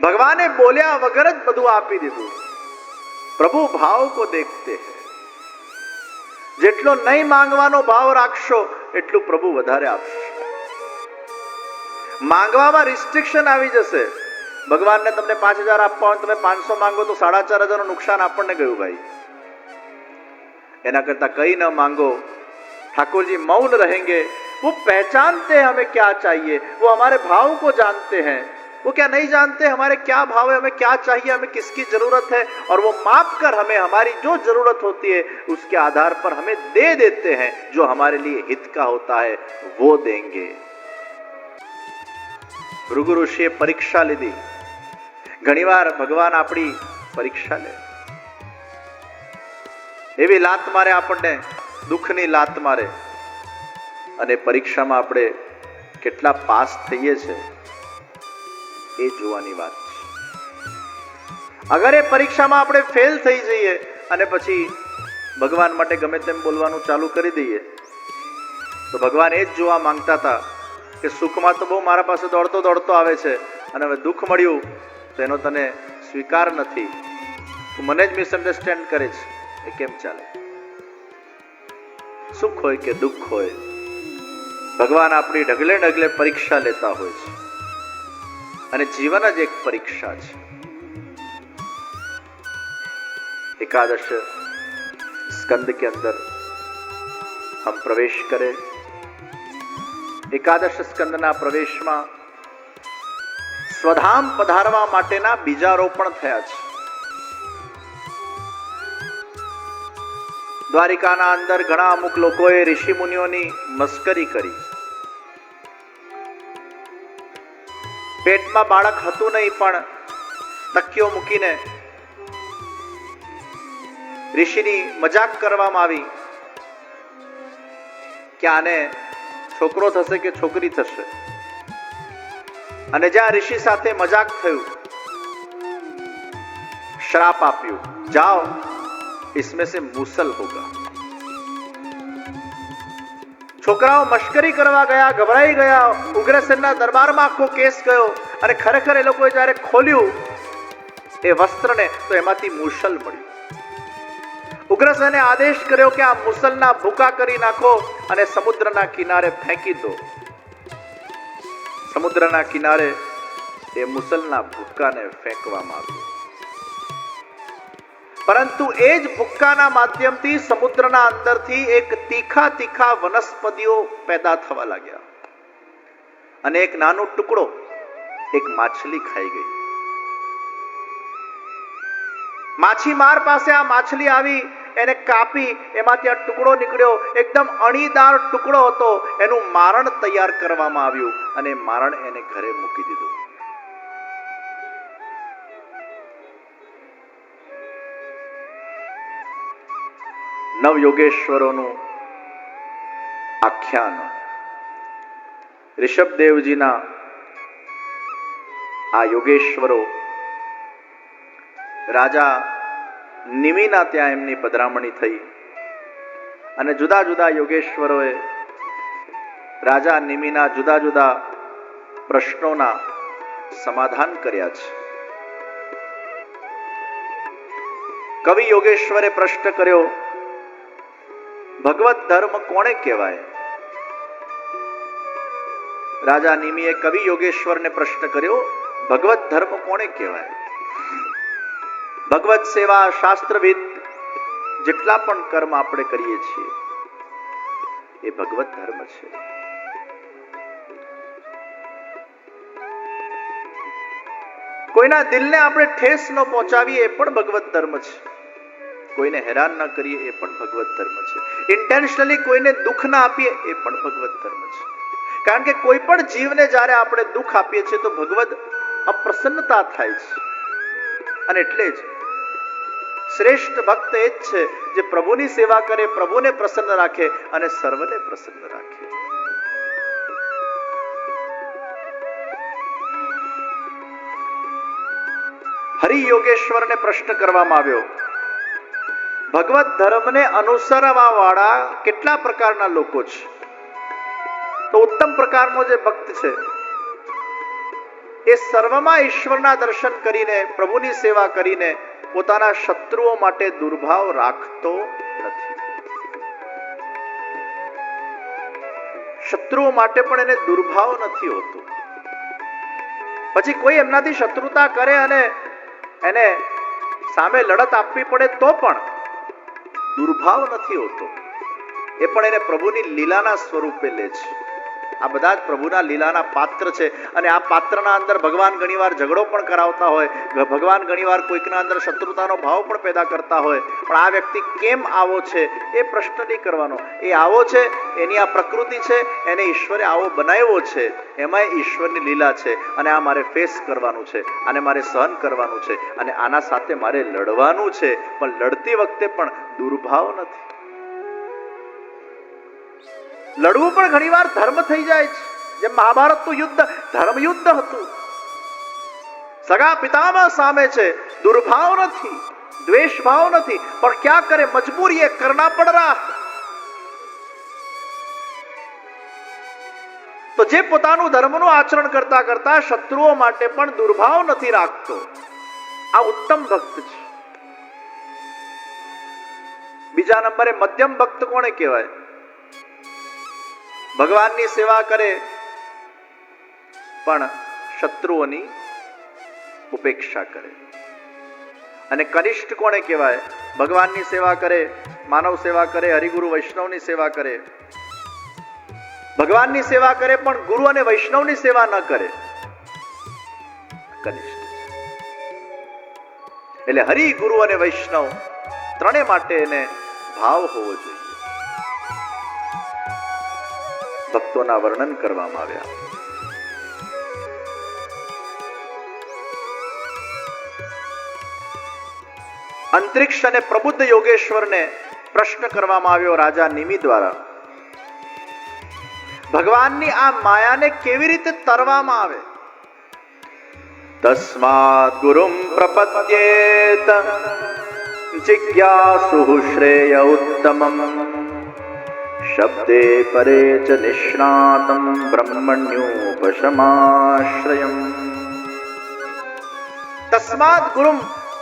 ભગવાને બોલ્યા વગર જ બધું આપી દીધું. પ્રભુ ભાવ કો દેખતે હૈ. જેટલો નહીં માંગવાનો ભાવ રાખશો એટલું પ્રભુ વધારે આપશે. માંગવામાં રિસ્ટ્રિક્શન આવી જશે. ભગવાનને તમને 5,000 આપવા હોય, તમે 500 માંગો તો 4,500 નું નુકસાન આપણને ગયું ભાઈ. એના કરતા કઈ ન માંગો. ठाकुर जी मौन रहेंगे, वो पहचानते हैं हमें क्या चाहिए, वो हमारे भाव को जानते हैं. वो क्या नहीं जानते हमारे क्या भाव है, हमें क्या चाहिए, हमें किसकी जरूरत है, और वो माप कर हमें हमारी जो जरूरत होती है उसके आधार पर हमें दे देते हैं. जो हमारे लिए हित का होता है वो देंगे. ભૃગુ ઋષિએ પરીક્ષા લીધી. ઘણીવાર ભગવાન આપણી પરીક્ષા લે. એવી લાત મારે આપણને, દુઃખની લાત મારે, અને પરીક્ષામાં આપણે કેટલા પાસ થઈએ છે એ જોવાની વાત છે. અગર એ પરીક્ષામાં આપણે ફેલ થઈ જઈએ અને પછી ભગવાન માટે ગમે તેમ બોલવાનું ચાલુ કરી દઈએ તો ભગવાન એ જ જોવા માંગતા હતા કે સુખમાં તો બહુ મારા પાસે દોડતો દોડતો આવે છે અને હવે દુઃખ મળ્યું તો એનો તને સ્વીકાર નથી, તું મને જ મિસઅન્ડરસ્ટેન્ડ કરે છે, એ કેમ ચાલે? સુખ હોય કે દુઃખ હોય, ભગવાન આપણી ઢગલે ઢગલે પરીક્ષા લેતા હોય છે. અને જીવન જ એક પરીક્ષા છે. एकादश स्कंद के अंदर हम प्रवेश करें. एकादश स्कंदना प्रवेशમાં સ્વધામ પધારવા માટેના બીજારોપણ થયા છે. દ્વારિકાના અંદર ઘણા અમુક લોકોએ ઋષિ મુનિઓની મસ્કરી કરી. પેટમાં બાળક હતું નહીં પણ તકીઓ મૂકીને ઋષિની મજાક કરવામાં આવી કે આને છોકરો થશે કે છોકરી થશે. અને જ્યાં ઋષિ સાથે મજાક થયું, શ્રાપ આપ્યું, જાઓ इसमें से मूसल होगा. છોકરાઓ મશ્કરી કરવા ગયા, ગભરાઈ ગયા. ઉગ્રસેનના દરબારમાં આખો કેસ ગયો અને ખરેખર એ લોકોએ જ્યારે ખોલ્યું એ વસ્ત્રને તો એમાંથી મૂસલ મળ્યું. ઉગ્રસેને આદેશ કર્યો કે આ મૂસલના ભૂકા કરી નાખો અને સમુદ્રના કિનારે ફેંકી દો. સમુદ્રના કિનારે એ મૂસલના ભૂક્કાને ફેંકવામાં આવ્યું. પરંતુ એ જ ભૂક્કાના માધ્યમથી સમુદ્રના અંદરથી એક તીખા તીખા વનસ્પતિઓ પેદા થવા લાગ્યા અને એક નાનો ટુકડો એક માછલી ખાઈ ગઈ. માછીમાર પાસે આ માછલી આવી, એને કાપી, એમાંથી આ ટુકડો નીકળ્યો. એકદમ અણીદાર ટુકડો હતો. એનું મારણ તૈયાર કરવામાં આવ્યું અને મારણ એને ઘરે મૂકી દીધું. નવ યોગેશ્વરોનું આખ્યાન. ઋષભદેવજીના આ યોગેશ્વરો રાજા નિમિના ત્યાં એમની પધરામણી થઈ અને જુદા જુદા યોગેશ્વરોએ રાજા નિમિના જુદા જુદા પ્રશ્નોના સમાધાન કર્યા છે. કવિ યોગેશ્વરે પ્રશ્ન કર્યો, ભગવત ધર્મ કોને કહેવાય? રાજા નિમિએ કવિ યોગેશ્વરને પ્રશ્ન કર્યો, ભગવત ધર્મ કોને કહેવાય? ભગવત સેવા, શાસ્ત્રવિદ જેટલા પણ કર્મ આપણે કરીએ છીએ એ ભગવત ધર્મ છે. કોઈના દિલને આપણે ઠેસ ન પહોંચાવીએ એ પણ ભગવત ધર્મ છે. કોઈને હેરાન ન કરીએ એ પણ ભગવત ધર્મ છે. ઇન્ટેન્શનલી કોઈને દુઃખ ના આપીએ એ પણ ભગવત ધર્મ છે. કારણ કે કોઈ પણ જીવને જ્યારે આપણે દુઃખ આપીએ છીએ તો ભગવત અપ્રસન્નતા થાય છે. અને એટલે જ શ્રેષ્ઠ ભક્ત એ જ છે જે પ્રભુની સેવા કરે, પ્રભુને પ્રસન્ન રાખે અને સર્વને પ્રસન્ન રાખે. હરિ યોગેશ્વરને પ્રશ્ન કરવામાં આવ્યો, ભગવત ધર્મને અનુસરવા વાળા કેટલા પ્રકારના લોકો છે? તો ઉત્તમ પ્રકારનો જે ભક્ત છે એ સર્વમાં ઈશ્વરના દર્શન કરીને, પ્રભુની સેવા કરીને પોતાના શત્રુઓ માટે દુર્ભાવ રાખતો નથી. શત્રુઓ માટે પણ એને દુર્ભાવ નથી હોતો. પછી કોઈ એમનાથી શત્રુતા કરે અને એને સામે લડત આપવી પડે તો પણ દુર્ભાવ નથી હોતો. એ પણ એને પ્રભુની લીલાના સ્વરૂપે લે છે. આ બધા જ પ્રભુના લીલાના પાત્ર છે. અને આ પાત્રના અંદર ભગવાન ઘણીવાર ઝઘડો પણ કરાવતા હોય, ભગવાન ઘણીવાર કોઈકના અંદર શત્રુતાનો ભાવ પણ પેદા કરતા હોય. પણ આ વ્યક્તિ કેમ આવો છે એ પ્રશ્ન નહીં કરવાનો. એ આવો છે, એની આ પ્રકૃતિ છે, એને ઈશ્વરે આવો બનાવ્યો છે, એમાં ઈશ્વરની લીલા છે. અને આ મારે ફેસ કરવાનું છે, આને મારે સહન કરવાનું છે, અને આના સાથે મારે લડવાનું છે. પણ લડતી વખતે પણ દુર્ભાવ નથી. લડવું પણ ઘણીવાર ધર્મ થઈ જાય છે. જેમ મહાભારતનું યુદ્ધ ધર્મ યુદ્ધ હતું. સગા પિતામહ સામે છે, દુર્ભાવ નથી, દ્વેષ ભાવ નથી, પણ ક્યાં કરે, મજબૂરી એ કરના પડ રહા. તો જે પોતાનું ધર્મનું આચરણ કરતા કરતા શત્રુઓ માટે પણ દુર્ભાવ નથી રાખતો, આ ઉત્તમ ભક્ત છે. બીજા નંબરે મધ્યમ ભક્ત કોને કહેવાય? ભગવાનની સેવા કરે પણ શત્રુઓની ઉપેક્ષા કરે. અને કનિષ્ઠ કોને કહેવાય? ભગવાનની સેવા કરે, માનવ સેવા કરે, હરિગુરુ વૈષ્ણવની સેવા કરે. ભગવાનની સેવા કરે પણ ગુરુ અને વૈષ્ણવની સેવા ન કરે, કનિષ્ઠ. એટલે હરિ, ગુરુ અને વૈષ્ણવ ત્રણે માટે એને ભાવ હોવો જોઈએ. ભક્તોના વર્ણન કરવામાં આવ્યા. અંતરિક્ષ અને પ્રબુદ્ધ યોગેશ્વરને પ્રશ્ન કરવામાં આવ્યો રાજા નિમિ દ્વારા, ભગવાનની આ માયાને કેવી રીતે તરવામાં આવે? તસ્માદ ગુરુમ પ્રપદ્યેત જિજ્ઞાસુઃ શ્રેય ઉત્તમમ શબ્દે પરે ચ નિષ્ણાતમ બ્રહ્મણ્યોપશમાશ્રયમ. તસ્માદ ગુરુમ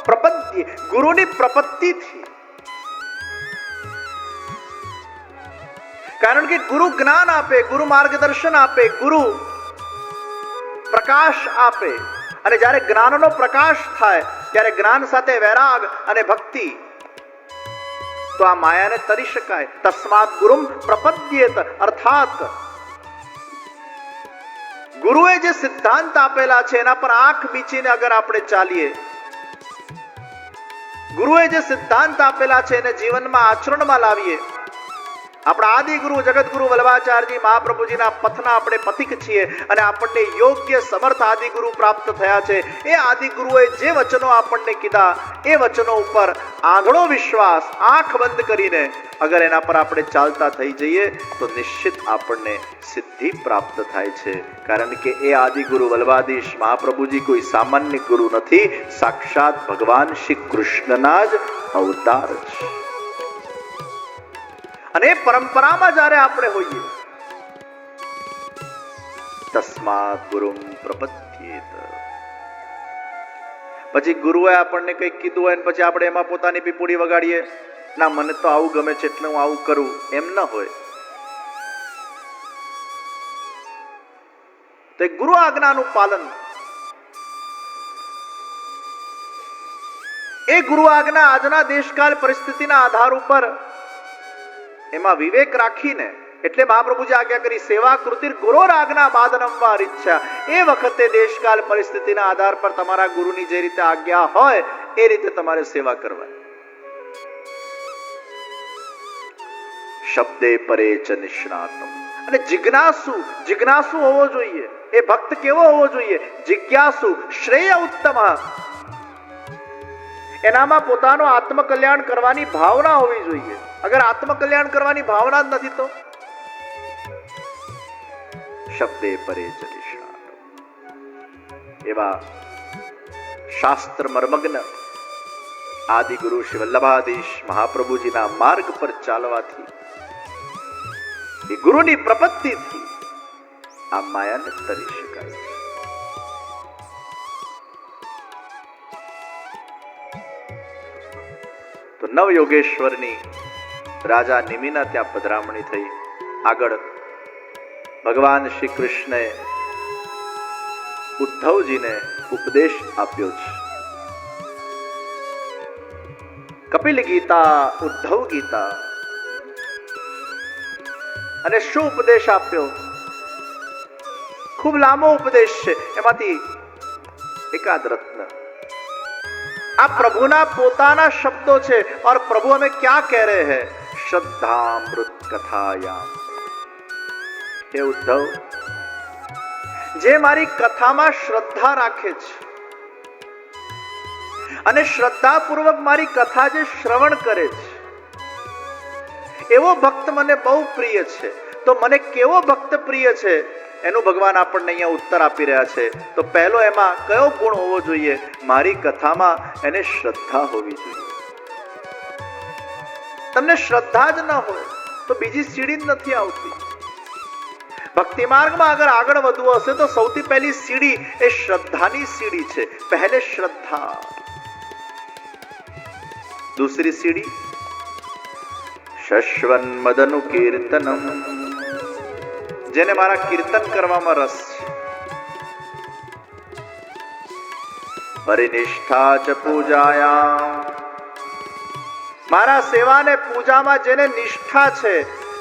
પ્રપદ્યે, ગુરુની પ્રપત્તિથી. કારણ કે ગુરુ જ્ઞાન આપે, ગુરુ માર્ગદર્શન આપે, ગુરુ પ્રકાશ આપે. અને જ્યારે જ્ઞાનનો પ્રકાશ થાય ત્યારે જ્ઞાન સાથે વૈરાગ અને ભક્તિ, તો આ માયાને તરી શકાય. તસ્માત ગુરુમ પ્રપદ્યેત, અર્થાત ગુરુએ જે સિદ્ધાંત આપેલા છે એના પર આંખ બીચીને અગર આપણે ચાલીએ, ગુરુએ જે સિદ્ધાંત આપેલા છે એને જીવનમાં આચરણમાં લાવીએ, આપણા આદિ ગુરુ જગતગુરુ વલ્લભાચાર્યજી મહાપ્રભુજીના પથના આપણે પથિક છીએ અને આપણને યોગ્ય સમર્થ આદિ ગુરુ પ્રાપ્ત થયા છે. એ આદિ ગુરુએ જે વચનો આપણને કીધા એ વચનો ઉપર આંધળો વિશ્વાસ, આંખ બંધ કરીને અગર એના પર આપણે ચાલતા થઈ જઈએ તો નિશ્ચિત આપણને સિદ્ધિ પ્રાપ્ત થાય છે. કારણ કે એ આદિ ગુરુ વલ્લભાધીશ મહાપ્રભુજી કોઈ સામાન્ય ગુરુ નથી, સાક્ષાત ભગવાન શ્રી કૃષ્ણના જ અવતાર છે. અને એ પરંપરામાં જ્યારે આપણે હોઈએ, તસ્માત ગુરુમ પ્રપદ્યેત. પછી ગુરુએ આપણને કંઈક કીધું હોય ને પછી આપણે એમાં પોતાની પીપુડી વગાડીએ, ના મને તો આવું ગમે છે એટલે હું આવું કરું, એમ ન હોય. તો ગુરુ આજ્ઞાનું પાલન, એ ગુરુ આજ્ઞા આજના દેશકાળ પરિસ્થિતિના આધાર ઉપર એમાં વિવેક રાખીને, એટલે મહાપ્રભુજી આજ્ઞા કરી સેવા કૃતિર ગુરોર આજ્ઞા બાદનમ વાર ઈચ્છા. એ વખતે દેશકાળ પરિસ્થિતિના આધાર પર તમારા ગુરુની જે રીતે આજ્ઞા હોય એ રીતે તમારે સેવા કરવાની. શબ્દે પરે ચ નિષ્ણાતમ. અને જિજ્ઞાસુ હોવો જોઈએ. એ ભક્ત કેવો હોવો જોઈએ? જિજ્ઞાસુ, શ્રેય ઉત્તમ. એનામાં પોતાનો આત્મકલ્યાણ કરવાની ભાવના હોવી જોઈએ. અગર આત્મકલ્યાણ કરવાની ભાવના જ નથી તો શબ્દે પરે ચ નિષ્ણાતમ. એવા શાસ્ત્ર મર્મગ્ન આદિ ગુરુ શ્રી વલ્લભાધીશ મહાપ્રભુજીના માર્ગ પર ચાલવાથી, એ ગુરુની પ્રપત્તિથી આ માયાને તરી શકાય છે. નવયોગેશ્વરની રાજા નિમિના ત્યાં પધરામણી થઈ. આગળ ભગવાન શ્રી કૃષ્ણએ ઉદ્ધવજીને ઉપદેશ આપ્યો છે. કપિલ ગીતા, ઉદ્ધવ ગીતા. અને શું ઉપદેશ આપ્યો? ખૂબ લાંબો ઉપદેશ છે, એમાંથી એકાદ રત્ન. આ પ્રભુના પોતાના શબ્દો છે. और प्रभु हमें क्या कह रहे हैं? श्रद्धामृत कथायाम. हे उद्धव, જે મારી કથામાં શ્રદ્ધા રાખે છે અને શ્રદ્ધાપૂર્વક મારી કથા જે શ્રવણ કરે છે, એવો ભક્ત મને બહુ પ્રિય છે. તો મને કેવો ભક્ત પ્રિય છે એનું ભગવાન આપણને અહીંયા ઉત્તર આપી રહ્યા છે. તો પહેલો એમાં કયો ગુણ હોવો જોઈએ? મારી કથામાં એને શ્રદ્ધા હોવી જોઈએ. તમને શ્રદ્ધા જ ન હોય તો બીજી સીડી જ નથી આવતી. ભક્તિ માર્ગમાં અગર આગળ વધવું હશે તો સૌથી પહેલી સીડી એ શ્રદ્ધાની સીડી છે. પહેલે શ્રદ્ધા. दूसरी सीढ़ी शश्वन मदनु कीर्तनम. જેને મારા કીર્તન કરવામાં રસ છે. પરિનિષ્ઠા ચ પૂજાયા. મારા સેવાને પૂજામાં જેને નિષ્ઠા છે,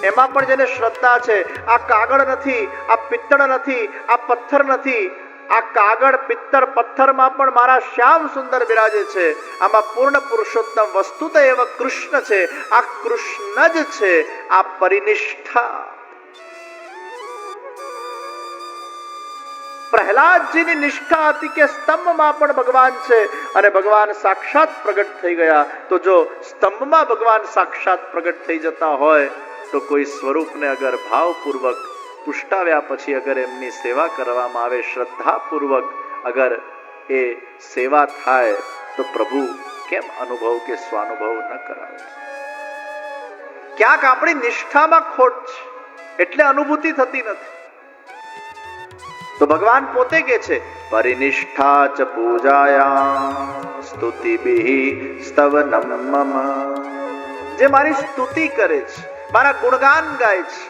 એમાં પણ જેને શ્રદ્ધા છે. આ કાગળ નથી, આ પિત્તળ નથી, આ પથ્થર નથી. આ કાગળ, પિત્તળ, પથ્થરમાં પણ મારા શ્યામ સુંદર બિરાજે છે. આમાં પૂર્ણ પુરુષોત્તમ વસ્તુત એવ કૃષ્ણ છે. આ કૃષ્ણ જ છે. આ પરિનિષ્ઠા. પ્રહલાદજીની નિષ્ઠા હતી કે સ્તંભમાં પણ ભગવાન છે અને ભગવાન સાક્ષાત પ્રગટ થઈ ગયા. તો જો સ્તંભમાં ભગવાન સાક્ષાત પ્રગટ થઈ જતા હોય તો કોઈ સ્વરૂપને અગર ભાવપૂર્વક પુષ્ટાવ્યા પછી અગર એમની સેવા કરવામાં આવે, શ્રદ્ધાપૂર્વક અગર એ સેવા થાય, તો પ્રભુ કેમ અનુભવ કે સ્વાનુભવ ન કરાવે? ક્યાંક આપણી નિષ્ઠામાં ખોટ છે એટલે અનુભૂતિ થતી નથી. તો ભગવાન પોતે કે છે પરિનિષ્ઠા ચ પૂજાયા સ્તુતિભિ સ્તવનમ મમ. જે મારી સ્તુતિ કરે છે, મારા ગુણગાન ગાય છે.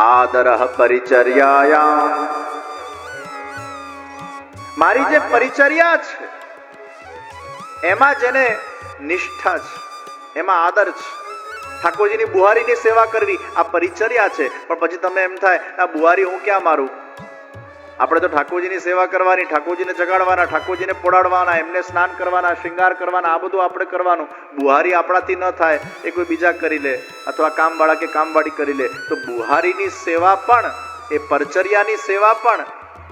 આદરઃ પરિચર્યાયા. મારી જે પરિચર્યા છે એમાં જેને નિષ્ઠા છે, એમાં આદર છે. ઠાકોરજીની બુહારીની સેવા કરવી આ પરિચર્યા છે. પણ પછી તમે એમ થાય આ બુહારી હું ક્યાં મારું? આપણે તો ઠાકોરજીની સેવા કરવાની, ઠાકોરજીને જગાડવાના, ઠાકોરજીને પોડાડવાના, એમને સ્નાન કરવાના, શૃંગાર કરવાના, આ બધું આપણે કરવાનું. બુહારી આપણાથી ન થાય એ કોઈ બીજા કરી લે, અથવા કામવાળા કે કામવાળી કરી લે. તો બુહારીની સેવા પણ, એ પરચર્યાની સેવા પણ,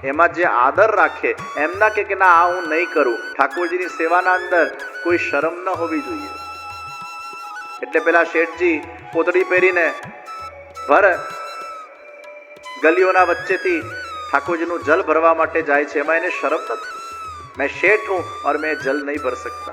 એમાં જે આદર રાખે, એમ ના કે ના આ હું નહીં કરું. ઠાકોરજીની સેવાના અંદર કોઈ શરમ ન હોવી જોઈએ. એટલે પેલા શેઠજી પોતડી પહેરીને ભર ગલીઓના વચ્ચેથી ઠાકોરજીનું જલ ભરવા માટે જાય છે. એમાં એને શરમ નથી. मैं शेठ हूं और मैं जल नहीं भर सकता.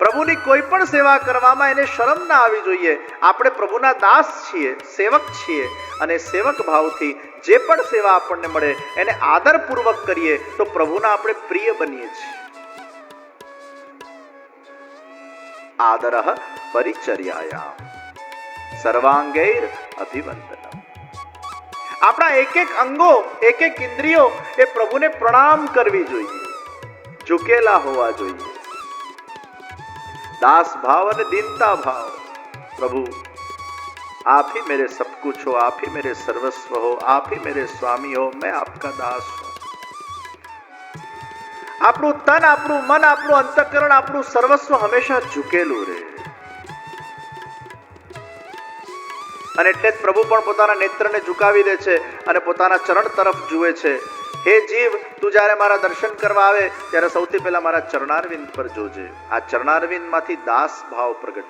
પ્રભુની કોઈ પણ સેવા કરવામાં એને શરમ ના આવી જોઈએ. આપણે પ્રભુના દાસ છીએ, સેવક છીએ, અને સેવક ભાવથી જે પણ સેવા આપણને મળે એને આદરપૂર્વક કરીએ તો પ્રભુના આપણે પ્રિય બનીએ છીએ. આદરઃ પરિચર્યાયામ સર્વાંગૈર અભિવંદનમ. આપણા એક એક અંગો, એક એક ઇન્દ્રિયો એ પ્રભુને પ્રણામ કરવી જોઈએ, ઝુકેલા હોવા જોઈએ. दास भाव और दीनता भाव. प्रभु आप ही मेरे सब कुछ हो, आप ही मेरे सर्वस्व हो, आप ही मेरे स्वामी हो, मैं आपका दास हूं. આપણું તન, આપણું મન, આપણું અંતઃકરણ, આપણું સર્વસ્વ હંમેશા ઝૂકેલું રહે. અને એટલે જ પ્રભુ પણ પોતાના નેત્રને ઝુકાવી દે છે અને પોતાના ચરણ તરફ જુએ છે. હે જીવ, તું જ્યારે મારા દર્શન કરવા આવે ત્યારે સૌથી પહેલા મારા ચરણારવિંદ પર જોજે. આ ચરણારવિંદ માંથી દાસ ભાવ પ્રગટ